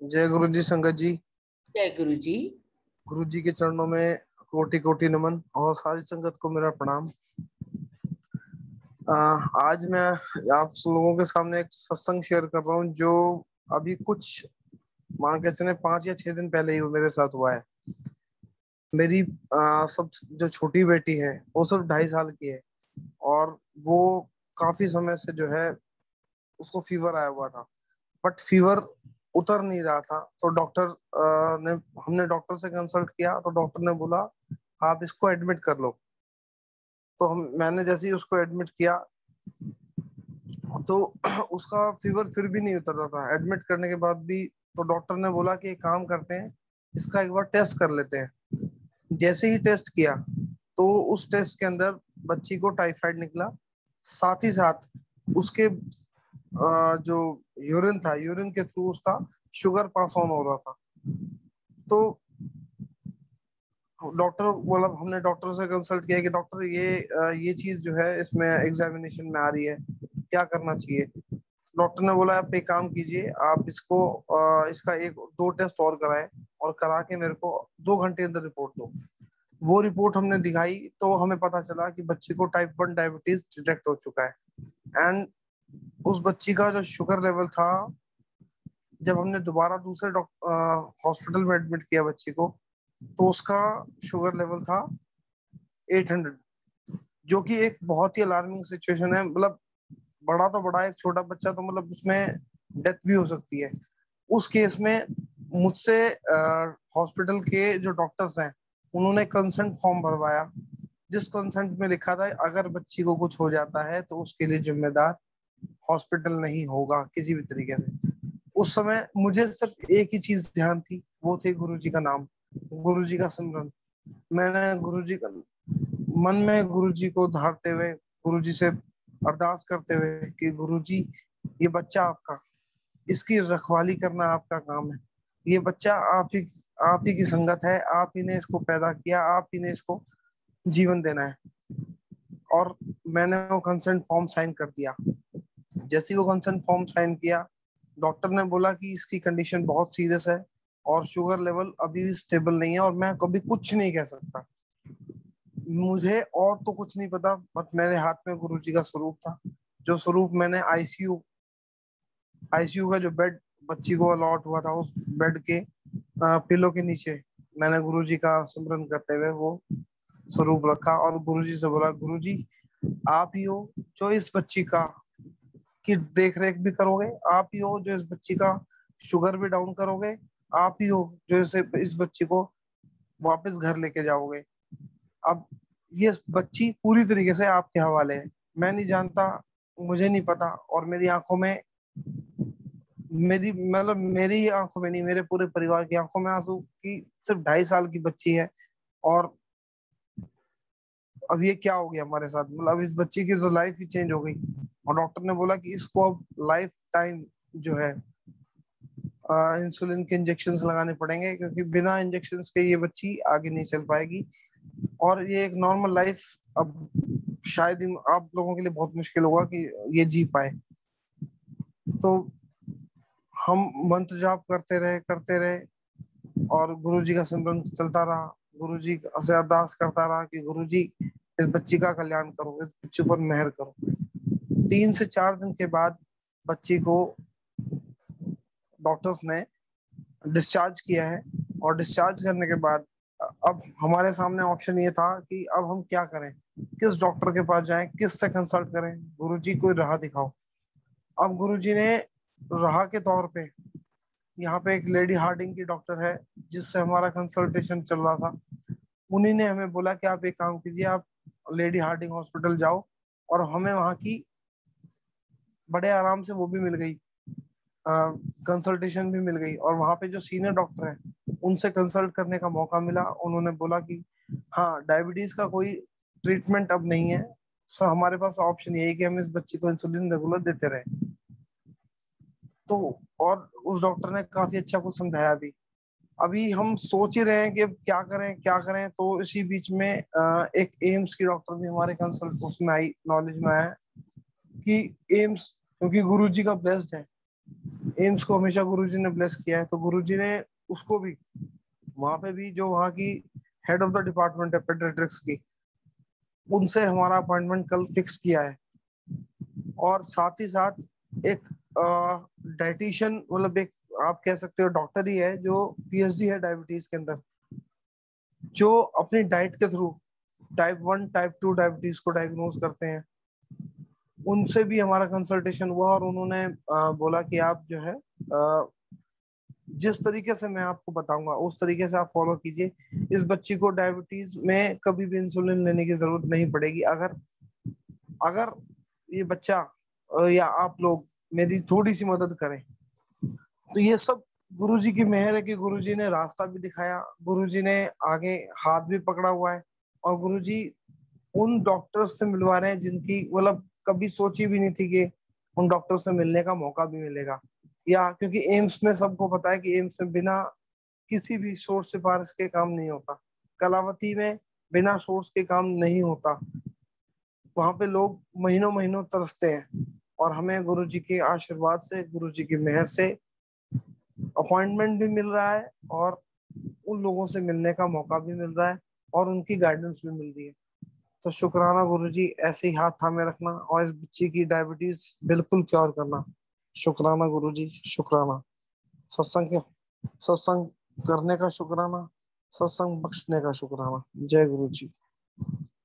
जय गुरु जी संगत जी। जय गुरु जी। गुरु जी के चरणों में कोटि कोटि नमन और सारी संगत को मेरा प्रणाम। आज मैं आप लोगों के सामने एक सत्संग शेयर कर रहा हूँ जो अभी कुछ मान के चले 5 या 6 दिन पहले ही वो मेरे साथ हुआ है। मेरी सब जो छोटी बेटी है वो सब 2.5 साल की है और वो काफी समय से जो है उसको फीवर आया हुआ था, बट फीवर उतर नहीं रहा था। तो ने हमने डॉक्टर से कंसल्ट किया तो डॉक्टर ने बोला आप इसको एडमिट कर लो। तो मैंने जैसे ही उसको एडमिट किया तो उसका फीवर फिर भी नहीं उतर रहा था। एडमिट करने के बाद भी तो डॉक्टर ने बोला कि एक काम करते हैं, इसका एक बार टेस्ट कर लेते हैं। जैसे ही टेस्ट किया तो उस टेस्ट के अंदर बच्ची को टाइफाइड निकला। साथ ही साथ उसके जो यूरिन था, यूरिन के थ्रू उसका शुगर पास ऑन हो रहा था। तो डॉक्टर बोला, हमने डॉक्टर से कंसल्ट किया कि डॉक्टर ये चीज जो है इसमें एग्जामिनेशन में आ रही है, क्या करना चाहिए। डॉक्टर ने बोला आप एक काम कीजिए, आप इसको इसका एक दो टेस्ट और कराएं और करा के मेरे को 2 घंटे अंदर रिपोर्ट दो। वो रिपोर्ट हमने दिखाई तो हमें पता चला कि बच्चे को टाइप 1 डायबिटीज डिटेक्ट हो चुका है। एंड उस बच्ची का जो शुगर लेवल था, जब हमने दोबारा दूसरे हॉस्पिटल में एडमिट किया बच्ची को, तो उसका शुगर लेवल था 800, जो कि एक बहुत ही अलार्मिंग सिचुएशन है। मतलब बड़ा तो बड़ा, एक छोटा बच्चा तो मतलब उसमें डेथ भी हो सकती है। उस केस में मुझसे हॉस्पिटल के जो डॉक्टर्स हैं उन्होंने कंसेंट फॉर्म भरवाया, जिस कंसेंट में लिखा था अगर बच्ची को कुछ हो जाता है तो उसके लिए जिम्मेदार हॉस्पिटल नहीं होगा किसी भी तरीके से। उस समय मुझे सिर्फ एक ही चीज ध्यान थी, वो थी गुरु जी का नाम, गुरु जी का सिमरन। मैंने गुरु जी का मन में गुरु जी को धारते हुए, गुरु जी से अरदास करते हुए कि गुरु जी ये बच्चा आपका, इसकी रखवाली करना आपका काम है। ये बच्चा आप ही की संगत है, आप ही ने इसको पैदा किया, आप ही ने इसको जीवन देना है। और मैंने वो कंसेंट फॉर्म साइन कर दिया। जैसे ही वो कंसेंट फॉर्म साइन किया, डॉक्टर ने बोला कि इसकी कंडीशन बहुत सीरियस है और शुगर लेवल अभी भी स्टेबल नहीं है और मैं कभी कुछ नहीं कह सकता। मुझे और तो कुछ नहीं पता, बट मेरे हाथ में गुरुजी का स्वरूप था, जो स्वरूप मैंने आईसीयू का जो बेड बच्ची को अलॉट हुआ था, उस बेड के पिलो के नीचे मैंने गुरुजी का सिमरन करते हुए वो स्वरूप रखा और गुरुजी से बोला गुरुजी आप ही हो जो इस बच्ची का की देख रेख भी करोगे, आप ही हो जो इस बच्ची का शुगर भी डाउन करोगे, आप ही हो जो इस बच्ची को वापस घर लेके जाओगे। अब ये बच्ची पूरी तरीके से आपके हवाले है। मैं नहीं जानता, मुझे नहीं पता, और मेरी आंखों में, मेरी मतलब मेरी आंखों में नहीं, मेरे पूरे परिवार की आंखों में आंसू कि सिर्फ 2.5 साल की बच्ची है और अब ये क्या हो गया हमारे साथ। मतलब इस बच्ची की तो लाइफ ही चेंज हो गई। और डॉक्टर ने बोला कि इसको अब लाइफ टाइम जो है इंसुलिन के इंजेक्शन लगाने पड़ेंगे, क्योंकि बिना इंजेक्शन के ये बच्ची आगे नहीं चल पाएगी और ये एक नॉर्मल लाइफ अब शायद ही आप लोगों के लिए बहुत मुश्किल होगा कि ये जी पाए। तो हम मंत्र जाप करते रहे और गुरुजी का सिमरन चलता रहा। गुरुजी से अरदास करता रहा कि गुरुजी इस बच्ची का कल्याण करो, इस बच्ची पर मेहर करो। 3 से 4 दिन के बाद बच्ची को डॉक्टर्स ने डिस्चार्ज किया है। और डिस्चार्ज करने के बाद अब हमारे सामने ऑप्शन ये था कि अब हम क्या करें, किस डॉक्टर के पास जाएं, किस से कंसल्ट करें। गुरुजी कोई राह दिखाओ। अब गुरुजी ने राह के तौर पे, यहाँ पे एक लेडी हार्डिंग की डॉक्टर है जिससे हमारा कंसल्टेशन चल रहा था, उन्हीं ने हमें बोला कि आप एक काम कीजिए, आप लेडी हार्डिंग हॉस्पिटल जाओ। और हमें वहाँ की बड़े आराम से वो भी मिल गई, कंसल्टेशन भी मिल गई, और वहाँ पे जो सीनियर डॉक्टर है उनसे कंसल्ट करने का मौका मिला। उन्होंने बोला कि हाँ, डायबिटीज का कोई ट्रीटमेंट अब नहीं है सर, हमारे पास ऑप्शन ये है कि हम इस बच्ची को इंसुलिन रेगुलर देते रहे। तो और उस डॉक्टर ने काफी अच्छा कुछ समझाया भी। अभी हम सोच ही रहे हैं कि अब क्या करें क्या करें। तो इसी बीच में एक एम्स की डॉक्टर भी हमारे कंसल्ट उसमें आई, नॉलेज में आया कि एम्स, क्योंकि गुरु जी का ब्लेस्ड है, एम्स को हमेशा गुरुजी ने ब्लेस किया है, तो गुरुजी ने उसको भी वहां पे भी जो वहां की हेड ऑफ द डिपार्टमेंट है पेडियाट्रिक्स की, उनसे हमारा अपॉइंटमेंट कल फिक्स किया है। और साथ ही साथ एक डाइटिशियन, मतलब एक आप कह सकते हो डॉक्टर ही है जो पीएचडी है डायबिटीज के अंदर, जो अपनी डाइट के थ्रू टाइप 1 टाइप 2 डायबिटीज को डायग्नोज करते हैं। उनसे भी हमारा कंसल्टेशन हुआ और उन्होंने बोला कि आप जो है जिस तरीके से मैं आपको बताऊंगा उस तरीके से आप फॉलो कीजिए। इस बच्ची को डायबिटीज में कभी भी इंसुलिन लेने की जरूरत नहीं पड़ेगी, अगर अगर ये बच्चा या आप लोग मेरी थोड़ी सी मदद करें। तो ये सब गुरुजी की मेहर है कि गुरुजी ने रास्ता भी दिखाया, गुरुजी ने आगे हाथ भी पकड़ा हुआ है, और गुरुजी उन डॉक्टर्स से मिलवा रहे हैं जिनकी मतलब कभी सोची भी नहीं थी कि उन डॉक्टर से मिलने का मौका भी मिलेगा। या क्योंकि एम्स में सबको पता है कि एम्स में बिना किसी भी सोर्स सिफारिश के काम नहीं होता, कलावती में बिना सोर्स के काम नहीं होता, वहां पे लोग महीनों महीनों तरसते हैं। और हमें गुरुजी के आशीर्वाद से, गुरुजी की मेहर से अपॉइंटमेंट भी मिल रहा है, और उन लोगों से मिलने का मौका भी मिल रहा है, और उनकी गाइडेंस भी मिल रही है। तो शुक्राना गुरुजी, ऐसे ही हाथ थामे रखना और इस बच्ची की डायबिटीज बिल्कुल क्योर करना। शुक्राना गुरुजी, शुक्राना। सत्संग सत्संग करने का शुक्राना, सत्संग बख्शने का शुक्राना। जय गुरु जी।